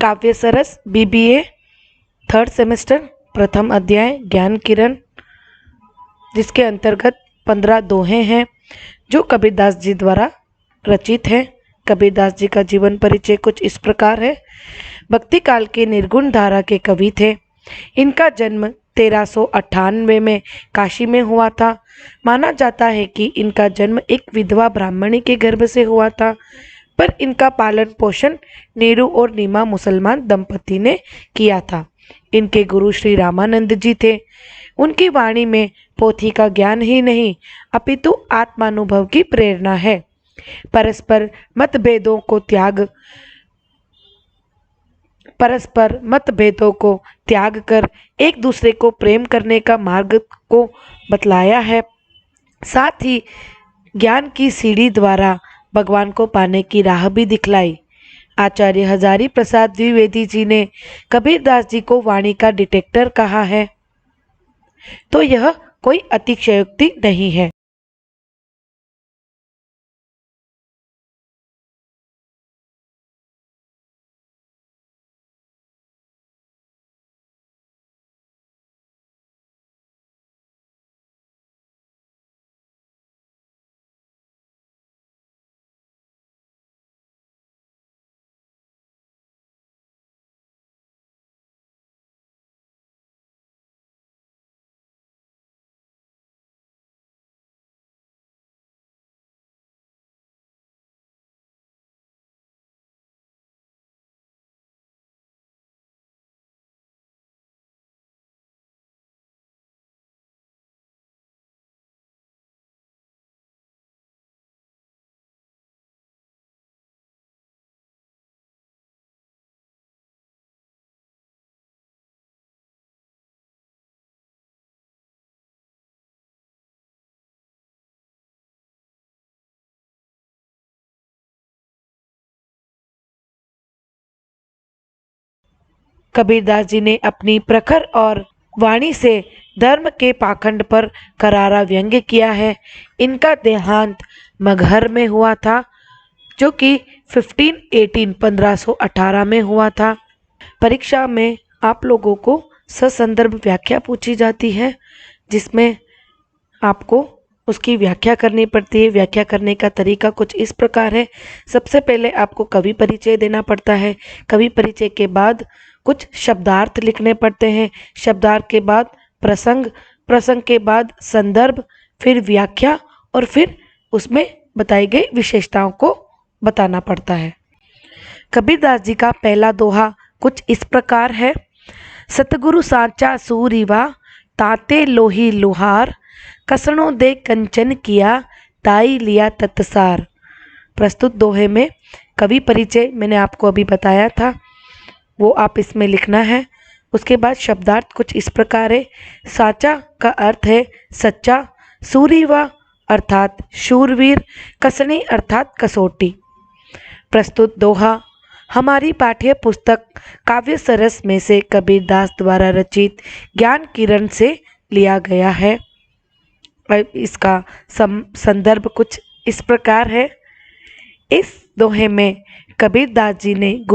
काव्य सरस BBA third semester प्रथम अध्याय ज्ञान किरण, जिसके अंतर्गत 15 दोहे हैं जो कबीरदास जी द्वारा रचित है। कबीरदास जी का जीवन परिचय कुछ इस प्रकार है। भक्ति काल के निर्गुण धारा के कवि थे। इनका जन्म 1398 में काशी में हुआ था। माना जाता है कि इनका जन्म एक विधवा ब्राह्मणी के गर्भ से हुआ था, पर इनका पालन पोषण नेहरू और नीमा मुसलमान दंपति ने किया था। इनके गुरु श्री रामानंद जी थे। उनकी वाणी में पोथी का ज्ञान ही नहीं अपितु आत्मानुभव की प्रेरणा है। परस्पर मतभेदों को त्याग कर एक दूसरे को प्रेम करने का मार्ग को बतलाया है। साथ ही ज्ञान की सीढ़ी द्वारा भगवान को पाने की राह भी दिखलाई। आचार्य हजारी प्रसाद द्विवेदी जी ने कबीरदास जी को वाणी का डिटेक्टर कहा है, तो यह कोई अतिशयोक्ति नहीं है। कबीरदास जी ने अपनी प्रखर और वाणी से धर्म के पाखंड पर करारा व्यंग्य किया है। इनका देहांत मगहर में हुआ था, जो कि 1518 में हुआ था। परीक्षा में आप लोगों को ससंदर्भ व्याख्या पूछी जाती है, जिसमें आपको उसकी व्याख्या करनी पड़ती है। व्याख्या करने का तरीका कुछ इस प्रकार है। सबसे पहले आपको कवि परिचय देना पड़ता है। कवि परिचय के बाद कुछ शब्दार्थ लिखने पड़ते हैं। शब्दार्थ के बाद प्रसंग, प्रसंग के बाद संदर्भ, फिर व्याख्या और फिर उसमें बताई गई विशेषताओं को बताना पड़ता है। कबीरदास जी का पहला दोहा कुछ इस प्रकार है। सतगुरु सांचा सूरीवा ताते लोही लुहार, कसणों दे कंचन किया ताई लिया तत्सार। प्रस्तुत दोहे में कवि परिचय मैंने आपको अभी बताया था, वो आप इसमें लिखना है। उसके बाद शब्दार्थ कुछ इस प्रकार है। साचा का अर्थ है सच्चा, सूरीवा अर्थात शूरवीर, कसनी अर्थात कसौटी। प्रस्तुत दोहा हमारी पाठ्य पुस्तक काव्य सरस में से कबीरदास द्वारा रचित ज्ञान किरण से लिया गया है। इसका संदर्भ कुछ इस प्रकार है। इस दोहे में कबीरदास जी ने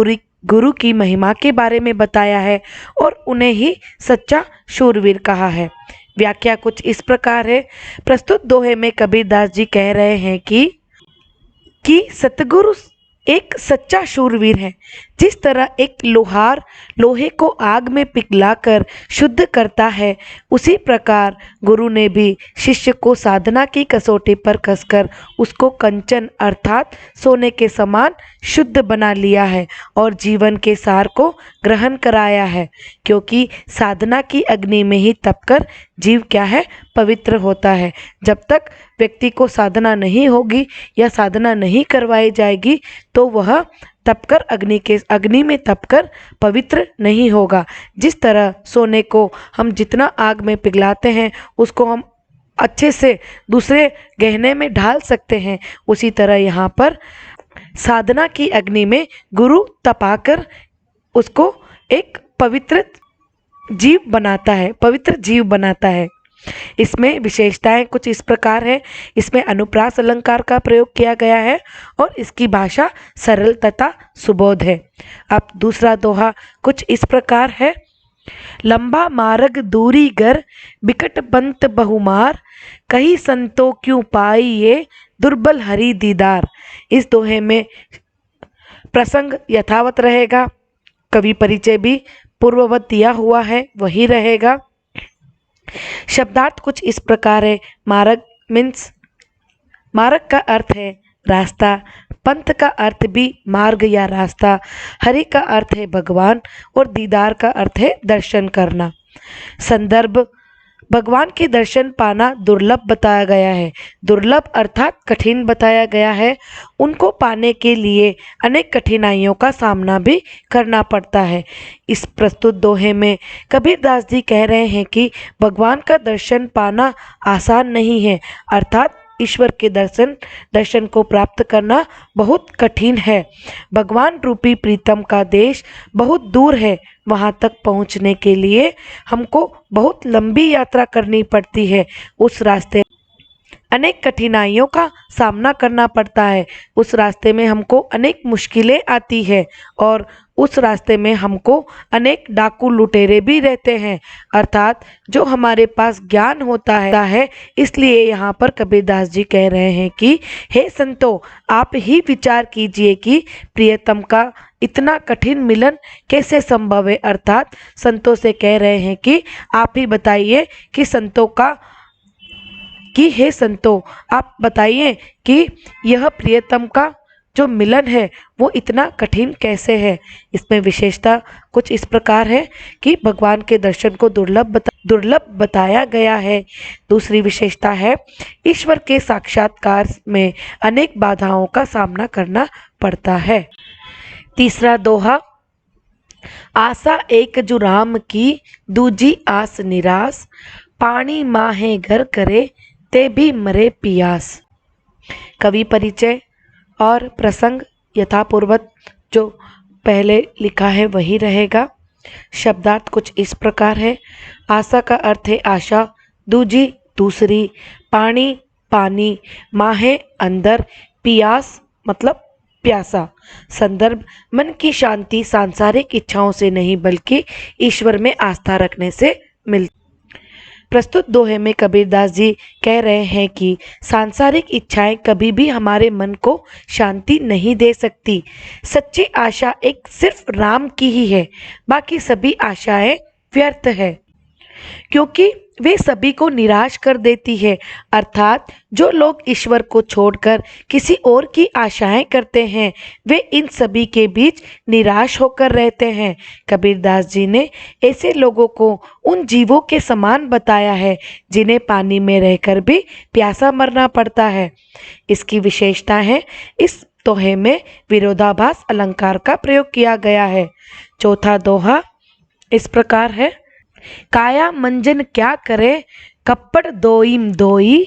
गुरु की महिमा के बारे में बताया है और उन्हें ही सच्चा शूरवीर कहा है। व्याख्या कुछ इस प्रकार है। प्रस्तुत दोहे में कबीरदास जी कह रहे हैं कि सतगुरु एक सच्चा शूरवीर है। जिस तरह एक लोहार लोहे को आग में पिघलाकर शुद्ध करता है, उसी प्रकार गुरु ने भी शिष्य को साधना की कसौटी पर कसकर उसको कंचन अर्थात सोने के समान शुद्ध बना लिया है और जीवन के सार को ग्रहण कराया है। क्योंकि साधना की अग्नि में ही तपकर जीव क्या है, पवित्र होता है। जब तक व्यक्ति को साधना नहीं होगी या साधना नहीं करवाई जाएगी, तो वह तपकर अग्नि में तपकर पवित्र नहीं होगा। जिस तरह सोने को हम जितना आग में पिघलाते हैं, उसको हम अच्छे से दूसरे गहने में ढाल सकते हैं, उसी तरह यहाँ पर साधना की अग्नि में गुरु तपाकर उसको एक पवित्र जीव बनाता है, पवित्र जीव बनाता है। इसमें विशेषताएं कुछ इस प्रकार है। इसमें अनुप्रास अलंकार का प्रयोग किया गया है और इसकी भाषा सरल तथा सुबोध है। अब दूसरा दोहा कुछ इस प्रकार है। लंबा मार्ग दूरी गर बिकट पंत बहुमार, कही संतो क्यों पाई ये दुर्बल हरि दीदार। इस दोहे में प्रसंग यथावत रहेगा, कवि परिचय भी पूर्ववत दिया हुआ है वही रहेगा। शब्दार्थ कुछ इस प्रकार है। मार्ग मीन्स मार्ग का अर्थ है रास्ता, पंथ का अर्थ भी मार्ग या रास्ता, हरि का अर्थ है भगवान और दीदार का अर्थ है दर्शन करना। संदर्भ भगवान के दर्शन पाना दुर्लभ बताया गया है। दुर्लभ अर्थात कठिन बताया गया है। उनको पाने के लिए अनेक कठिनाइयों का सामना भी करना पड़ता है। इस प्रस्तुत दोहे में कबीरदास जी कह रहे हैं कि भगवान का दर्शन पाना आसान नहीं है, अर्थात ईश्वर के दर्शन को प्राप्त करना बहुत कठिन है। भगवान रूपी प्रीतम का देश बहुत दूर है, वहाँ तक पहुँचने के लिए हमको बहुत लंबी यात्रा करनी पड़ती है। उस रास्ते अनेक कठिनाइयों का सामना करना पड़ता है। उस रास्ते में हमको अनेक मुश्किलें आती है और उस रास्ते में हमको अनेक डाकू लुटेरे भी रहते हैं, अर्थात जो हमारे पास ज्ञान होता है। इसलिए यहाँ पर कबीरदास जी कह रहे हैं कि हे संतो, आप ही विचार कीजिए कि प्रियतम का इतना कठिन मिलन कैसे संभव है। अर्थात संतों से कह रहे हैं कि आप ही बताइए कि हे संतो, आप बताइए कि यह प्रियतम का जो मिलन है वो इतना कठिन कैसे है। इसमें विशेषता कुछ इस प्रकार है कि भगवान के दर्शन को दुर्लभ बताया गया है। दूसरी विशेषता है ईश्वर के साक्षात्कार में अनेक बाधाओं का सामना करना पड़ता है। तीसरा दोहा, आशा एक जुराम की दूजी आस निराश, पानी माहे घर करे ते भी मरे पियास। कवि परिचय और प्रसंग यथापूर्वत जो पहले लिखा है वही रहेगा। शब्दार्थ कुछ इस प्रकार है। आशा का अर्थ है आशा, दूजी दूसरी, पानी पानी, माहे अंदर, पियास मतलब प्यासा। संदर्भ मन की शांति सांसारिक इच्छाओं से नहीं बल्कि ईश्वर में आस्था रखने से मिलती। प्रस्तुत दोहे में कबीरदास जी कह रहे हैं कि सांसारिक इच्छाएं कभी भी हमारे मन को शांति नहीं दे सकती। सच्ची आशा एक सिर्फ राम की ही है, बाकी सभी आशाएं व्यर्थ है, क्योंकि वे सभी को निराश कर देती है। अर्थात जो लोग ईश्वर को छोड़कर किसी और की आशाएं करते हैं वे इन सभी के बीच निराश होकर रहते हैं। कबीरदास जी ने ऐसे लोगों को उन जीवों के समान बताया है जिन्हें पानी में रहकर भी प्यासा मरना पड़ता है। इसकी विशेषता है इस दोहे में विरोधाभास अलंकार का प्रयोग किया गया है। चौथा दोहा इस प्रकार है। काया मंजन क्या करे कपड़ दोईम दोई,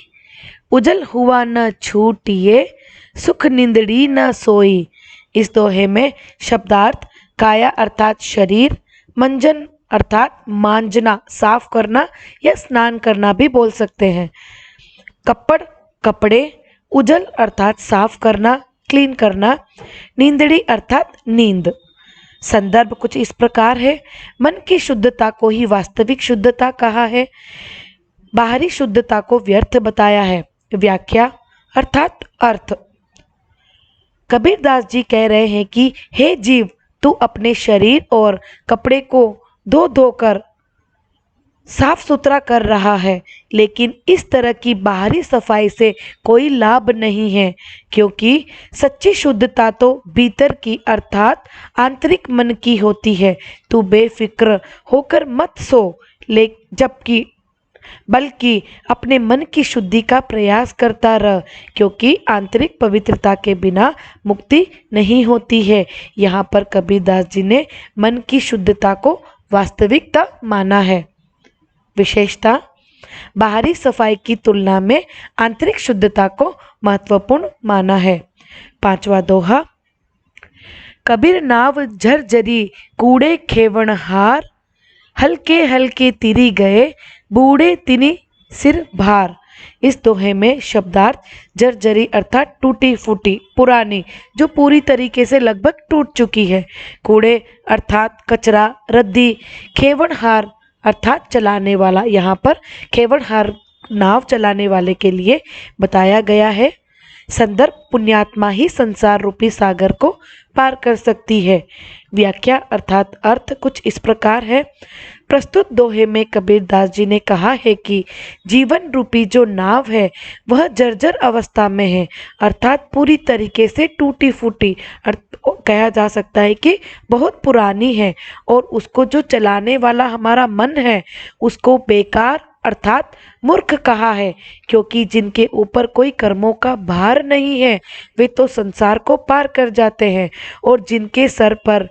उजल हुआ न छूटिए सुख निंदड़ी न सोई। इस दोहे में शब्दार्थ काया अर्थात शरीर, मंजन अर्थात मांजना साफ करना या स्नान करना भी बोल सकते हैं, कपड़ कपड़े, उजल अर्थात साफ करना क्लीन करना, नींदड़ी अर्थात नींद। संदर्भ कुछ इस प्रकार है। मन की शुद्धता को ही वास्तविक शुद्धता कहा है, बाहरी शुद्धता को व्यर्थ बताया है। व्याख्या अर्थात अर्थ। कबीरदास जी कह रहे हैं कि हे जीव, तू अपने शरीर और कपड़े को धो धोकर साफ सुथरा कर रहा है, लेकिन इस तरह की बाहरी सफाई से कोई लाभ नहीं है, क्योंकि सच्ची शुद्धता तो भीतर की अर्थात आंतरिक मन की होती है। तू बेफिक्र होकर मत सो, बल्कि अपने मन की शुद्धि का प्रयास करता रह, क्योंकि आंतरिक पवित्रता के बिना मुक्ति नहीं होती है। यहाँ पर कबीरदास जी ने मन की शुद्धता को वास्तविकता माना है। विशेषता बाहरी सफाई की तुलना में आंतरिक शुद्धता को महत्वपूर्ण माना है। पांचवा दोहा, कबीर नाव झरझरी कूड़े खेवण हार, हल्के हल्के तिरी गए बूढ़े तिनी सिर भार। इस दोहे में शब्दार्थ जर्जरी अर्थात टूटी फूटी, पुरानी, जो पूरी तरीके से लगभग टूट चुकी है। कूड़े अर्थात कचरा, रद्दी। खेवड़हार अर्थात चलाने वाला, यहाँ पर खेवड़हार नाव चलाने वाले के लिए बताया गया है। संदर्भ पुण्यात्मा ही संसार रूपी सागर को पार कर सकती है। व्याख्या अर्थात अर्थ कुछ इस प्रकार है। प्रस्तुत दोहे में कबीरदास जी ने कहा है कि जीवन रूपी जो नाव है वह जर्जर अवस्था में है, अर्थात पूरी तरीके से टूटी फूटी, कहा जा सकता है कि बहुत पुरानी है। और उसको जो चलाने वाला हमारा मन है उसको बेकार अर्थात मूर्ख कहा है, क्योंकि जिनके ऊपर कोई कर्मों का भार नहीं है वे तो संसार को पार कर जाते हैं, और जिनके सर पर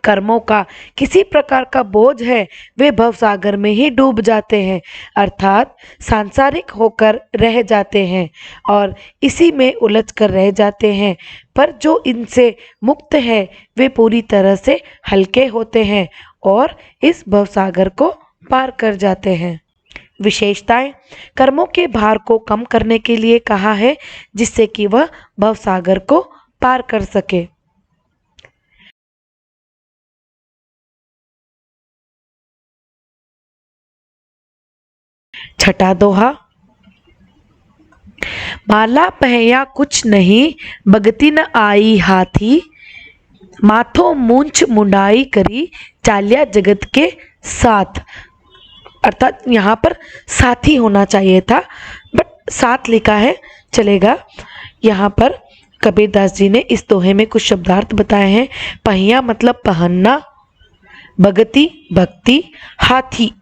कर्मों का किसी प्रकार का बोझ है वे भवसागर में ही डूब जाते हैं, अर्थात सांसारिक होकर रह जाते हैं और इसी में उलझ कर रह जाते हैं। पर जो इनसे मुक्त है वे पूरी तरह से हल्के होते हैं और इस भवसागर को पार कर जाते हैं। विशेषताएं, कर्मों के भार को कम करने के लिए कहा है जिससे कि वह भवसागर को पार कर सके। छठा दोहा। माला पहया कुछ नहीं, भगति न आई हाथी, माथो मूंछ मुंडाई करी, चालिया जगत के साथ। अर्थात यहाँ पर साथी होना चाहिए था, बट साथ लिखा है, चलेगा। यहाँ पर कबीरदास जी ने इस दोहे में कुछ शब्दार्थ बताए हैं। पहिया मतलब पहनना, भगति भक्ति, हाथी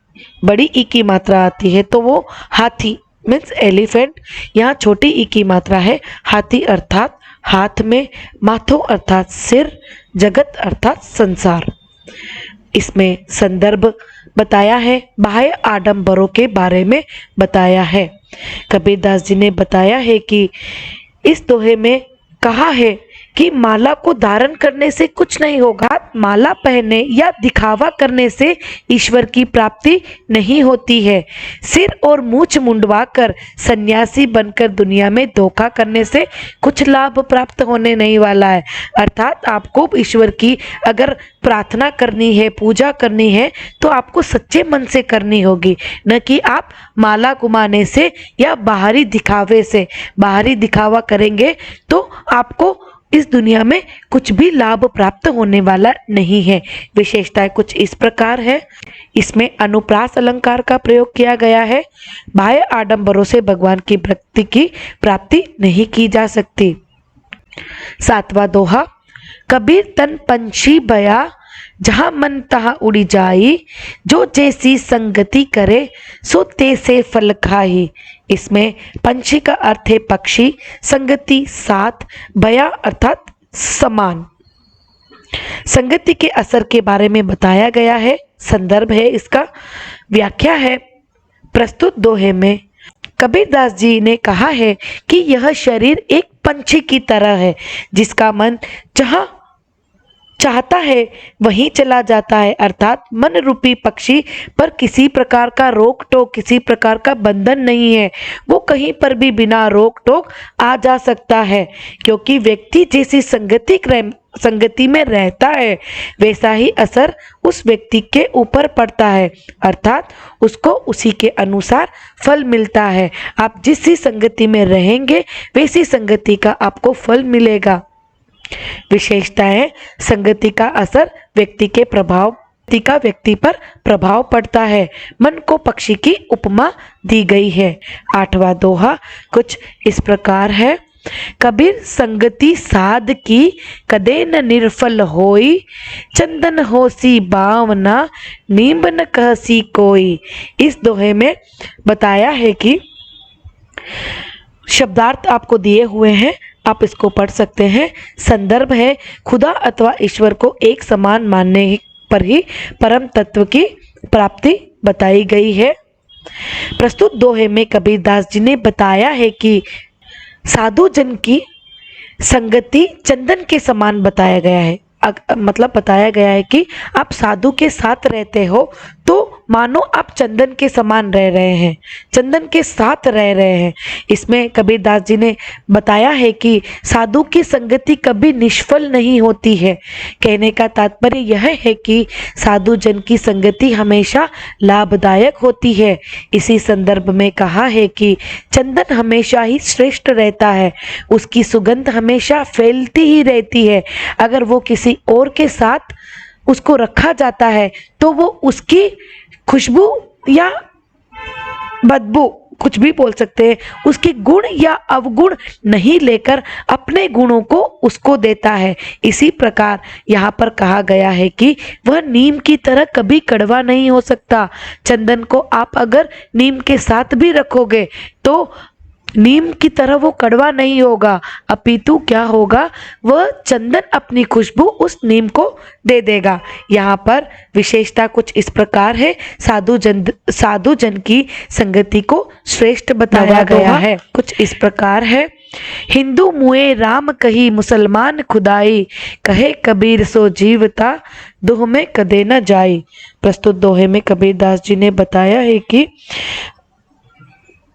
बड़ी ई की मात्रा आती है तो वो हाथी मीन्स एलिफेंट, यहाँ छोटी ई की मात्रा है। हाथी अर्थात हाथ में, माथो अर्थात सिर, जगत अर्थात संसार। इसमें संदर्भ बताया है, बाह्य आडंबरों के बारे में बताया है। कबीरदास जी ने बताया है कि इस दोहे में कहा है कि माला को धारण करने से कुछ नहीं होगा, माला पहनने या दिखावा करने से ईश्वर की प्राप्ति नहीं होती है। सिर और मूछ मुंडवाकर सन्यासी बनकर दुनिया में धोखा करने से कुछ लाभ प्राप्त होने नहीं वाला है। अर्थात आपको ईश्वर की अगर प्रार्थना करनी है, पूजा करनी है तो आपको सच्चे मन से करनी होगी, न कि आप माला घुमाने से या बाहरी दिखावे से। बाहरी दिखावा करेंगे तो आपको इस दुनिया में कुछ भी लाभ प्राप्त होने वाला नहीं है। विशेषताएं कुछ इस प्रकार है। इसमें अनुप्रास अलंकार का प्रयोग किया गया है। बाह्य आडंबरों से भगवान की भक्ति की प्राप्ति नहीं की जा सकती। सातवां दोहा। कबीर तन पंछी बया, जहां मन तहां उड़ी जाई, जो जैसी संगति करे सो तैसे फल खाई। इसमें पंछी का अर्थ है पक्षी, संगति साथ, बया अर्थात समान। संगति के असर के बारे में बताया गया है। संदर्भ है इसका। व्याख्या है, प्रस्तुत दोहे में कबीरदास जी ने कहा है कि यह शरीर एक पंछी की तरह है जिसका मन जहां चाहता है वहीं चला जाता है, अर्थात मन रूपी पक्षी पर किसी प्रकार का रोक टोक, किसी प्रकार का बंधन नहीं है। वो कहीं पर भी बिना रोक टोक आ जा सकता है, क्योंकि व्यक्ति जैसी संगति में रहता है वैसा ही असर उस व्यक्ति के ऊपर पड़ता है, अर्थात उसको उसी के अनुसार फल मिलता है। आप जिस संगति में रहेंगे वैसी संगति का आपको फल मिलेगा। विशेषताएं, संगति का असर व्यक्ति पर प्रभाव पड़ता है। मन को पक्षी की उपमा दी गई है। आठवां दोहा कुछ इस प्रकार है। कबीर संगति साध की, कदे न निर्फल होई, चंदन होसी बावना, नींब न कहसी कोई। इस दोहे में बताया है कि शब्दार्थ आपको दिए हुए हैं, आप इसको पढ़ सकते हैं। संदर्भ है, खुदा अथवा ईश्वर को एक समान मानने पर ही परम तत्व की प्राप्ति बताई गई है। प्रस्तुत दोहे में कबीरदास जी ने बताया है कि साधु जन की संगति चंदन के समान बताया गया है। मतलब बताया गया है कि आप साधु के साथ रहते हो तो मानो आप चंदन के समान रह रहे हैं, चंदन के साथ रह रहे हैं। इसमें कबीरदास जी ने बताया है कि साधु की संगति कभी निष्फल नहीं होती है। कहने का तात्पर्य यह है कि साधु जन की संगति हमेशा लाभदायक होती है। इसी संदर्भ में कहा है कि चंदन हमेशा ही श्रेष्ठ रहता है, उसकी सुगंध हमेशा फैलती ही रहती है। अगर वो किसी और के साथ उसको रखा जाता है तो वो उसकी खुशबू या बदबू, कुछ भी बोल सकते हैं, उसके गुण या अवगुण नहीं लेकर अपने गुणों को उसको देता है। इसी प्रकार यहाँ पर कहा गया है कि वह नीम की तरह कभी कड़वा नहीं हो सकता। चंदन को आप अगर नीम के साथ भी रखोगे तो नीम की तरह वो कड़वा नहीं होगा, अपितु क्या होगा, वह चंदन अपनी खुशबू उस नीम को दे देगा। यहाँ पर विशेषता कुछ इस प्रकार है, साधु जन की संगति को श्रेष्ठ बताया गया है। कुछ इस प्रकार है, हिंदू मुए राम कही मुसलमान खुदाई, कहे कबीर सो जीवता दोह में कदे न जाई। प्रस्तुत दोहे में कबीरदास जी ने बताया है कि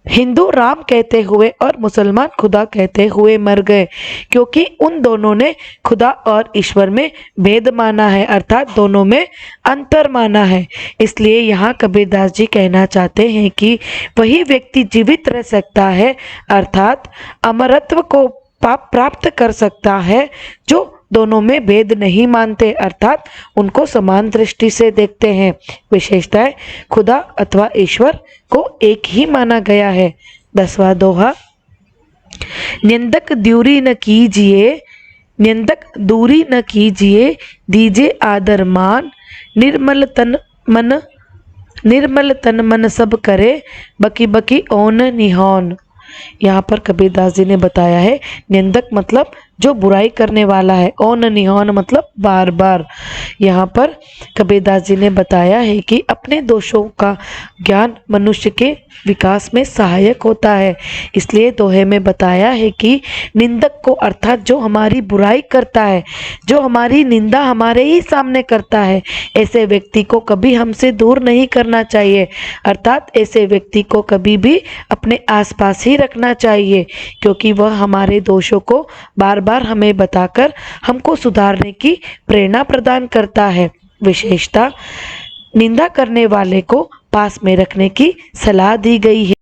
हिंदू राम कहते हुए और मुसलमान खुदा कहते हुए मर गए, क्योंकि उन दोनों ने खुदा और ईश्वर में भेद माना है, अर्थात दोनों में अंतर माना है। इसलिए यहाँ कबीरदास जी कहना चाहते हैं कि वही व्यक्ति जीवित रह सकता है, अर्थात अमरत्व को प्राप्त कर सकता है, जो दोनों में भेद नहीं मानते, अर्थात उनको समान दृष्टि से देखते हैं। विशेषताएं, खुदा अथवा ईश्वर को एक ही माना गया है। 10वां दोहा, निंदक दूरी न कीजिए, निंदक दूरी न कीजिए, दीजिए आदर मान, निर्मल तन मन सब करे, बकी बकी ओन निहोन। यहाँ पर कबीरदास जी ने बताया है, निंदक मतलब जो बुराई करने वाला है, ओन निहोन मतलब बार बार। यहाँ पर कबीरदास जी ने बताया है कि अपने दोषों का ज्ञान मनुष्य के विकास में सहायक होता है। इसलिए दोहे में बताया है कि निंदक को, अर्थात जो हमारी बुराई करता है, जो हमारी निंदा हमारे ही सामने करता है, ऐसे व्यक्ति को कभी हमसे दूर नहीं करना चाहिए, अर्थात ऐसे व्यक्ति को कभी भी अपने आसपास ही रखना चाहिए, क्योंकि वह हमारे दोषों को बार बार हमें बताकर हमको सुधारने की प्रेरणा प्रदान करता है। विशेषता, निंदा करने वाले को पास में रखने की सलाह दी गई है।